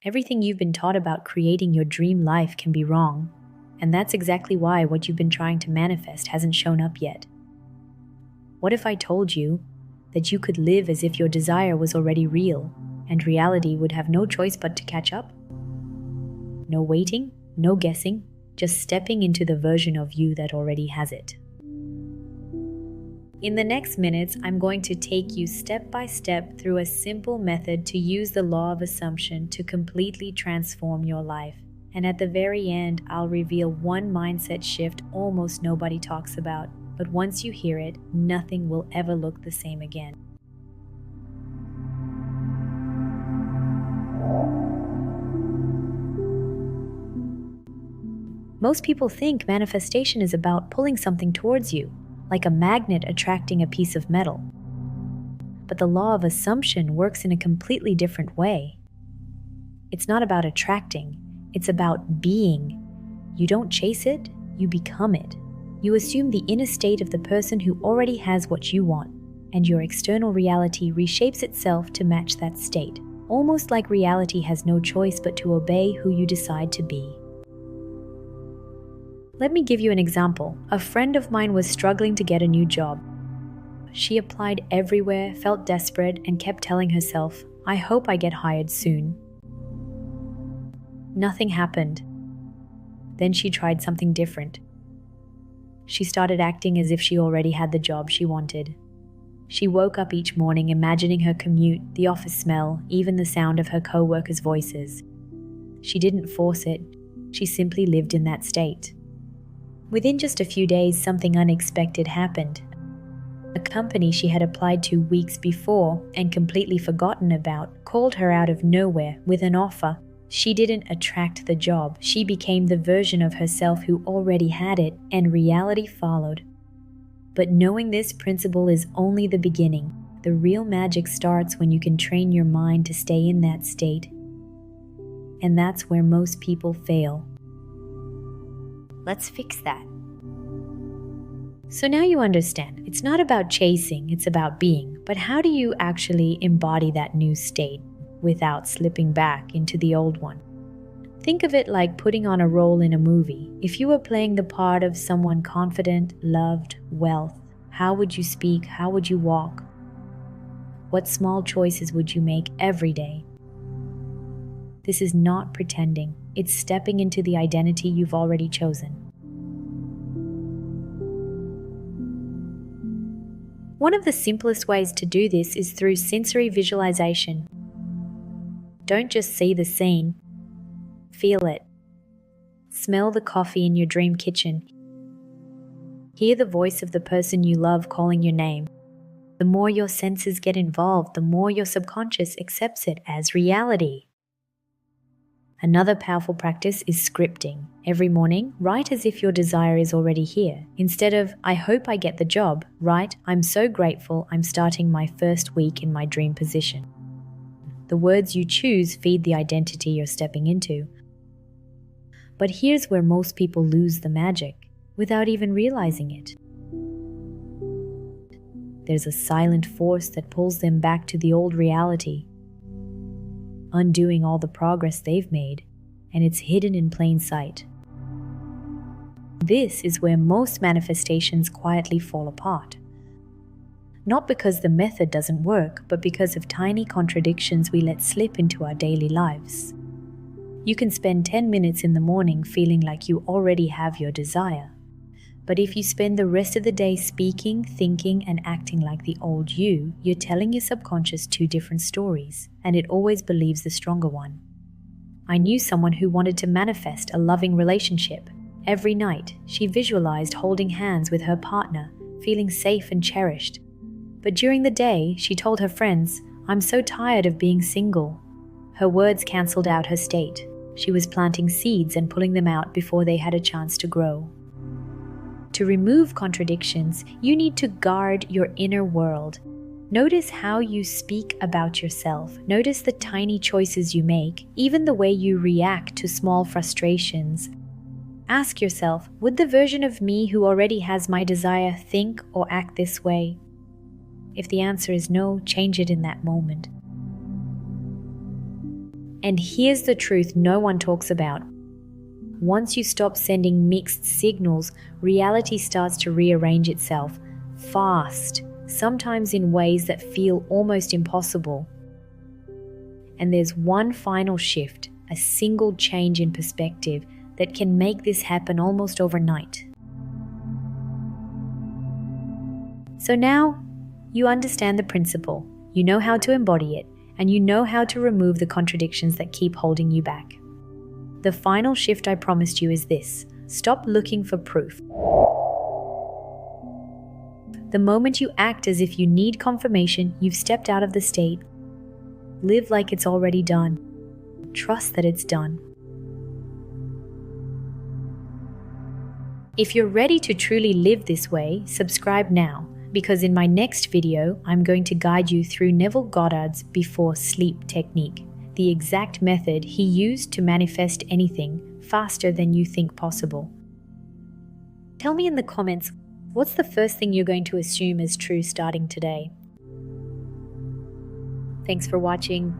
Everything you've been taught about creating your dream life can be wrong, and that's exactly why what you've been trying to manifest hasn't shown up yet. What if I told you that you could live as if your desire was already real, and reality would have no choice but to catch up? No waiting, no guessing, just stepping into the version of you that already has it. In the next minutes, I'm going to take you step by step through a simple method to use the law of assumption to completely transform your life. And at the very end, I'll reveal one mindset shift almost nobody talks about, but once you hear it, nothing will ever look the same again. Most people think manifestation is about pulling something towards you, like a magnet attracting a piece of metal. But the law of assumption works in a completely different way. It's not about attracting, it's about being. You don't chase it, you become it. You assume the inner state of the person who already has what you want, and your external reality reshapes itself to match that state, almost like reality has no choice but to obey who you decide to be. Let me give you an example. A friend of mine was struggling to get a new job. She applied everywhere, felt desperate, and kept telling herself, "I hope I get hired soon." Nothing happened. Then she tried something different. She started acting as if she already had the job she wanted. She woke up each morning imagining her commute, the office smell, even the sound of her co-workers' voices. She didn't force it. She simply lived in that state. Within just a few days, something unexpected happened. A company she had applied to weeks before and completely forgotten about called her out of nowhere with an offer. She didn't attract the job. She became the version of herself who already had it, and reality followed. But knowing this principle is only the beginning. The real magic starts when you can train your mind to stay in that state. And that's where most people fail. Let's fix that. So now you understand, it's not about chasing, it's about being. But how do you actually embody that new state without slipping back into the old one? Think of it like putting on a role in a movie. If you were playing the part of someone confident, loved, wealth, how would you speak? How would you walk? What small choices would you make every day? This is not pretending. It's stepping into the identity you've already chosen. One of the simplest ways to do this is through sensory visualization. Don't just see the scene. Feel it. Smell the coffee in your dream kitchen. Hear the voice of the person you love calling your name. The more your senses get involved, the more your subconscious accepts it as reality. Another powerful practice is scripting. Every morning, write as if your desire is already here. Instead of, "I hope I get the job," write, "I'm so grateful I'm starting my first week in my dream position." The words you choose feed the identity you're stepping into. But here's where most people lose the magic, without even realizing it. There's a silent force that pulls them back to the old reality, undoing all the progress they've made, and it's hidden in plain sight. This is where most manifestations quietly fall apart. Not because the method doesn't work, but because of tiny contradictions we let slip into our daily lives. You can spend 10 minutes in the morning feeling like you already have your desire. But if you spend the rest of the day speaking, thinking, and acting like the old you, you're telling your subconscious two different stories, and it always believes the stronger one. I knew someone who wanted to manifest a loving relationship. Every night, she visualized holding hands with her partner, feeling safe and cherished. But during the day, she told her friends, "I'm so tired of being single." Her words cancelled out her state. She was planting seeds and pulling them out before they had a chance to grow. To remove contradictions, you need to guard your inner world. Notice how you speak about yourself. Notice the tiny choices you make, even the way you react to small frustrations. Ask yourself, would the version of me who already has my desire think or act this way? If the answer is no, change it in that moment. And here's the truth no one talks about. Once you stop sending mixed signals, reality starts to rearrange itself, fast, sometimes in ways that feel almost impossible. And there's one final shift, a single change in perspective that can make this happen almost overnight. So now, you understand the principle, you know how to embody it, and you know how to remove the contradictions that keep holding you back. The final shift I promised you is this: stop looking for proof. The moment you act as if you need confirmation, you've stepped out of the state. Live like it's already done. Trust that it's done. If you're ready to truly live this way, subscribe now, because in my next video, I'm going to guide you through Neville Goddard's before sleep technique, the exact method he used to manifest anything faster than you think possible. Tell me in the comments, what's the first thing you're going to assume is true starting today? Thanks for watching.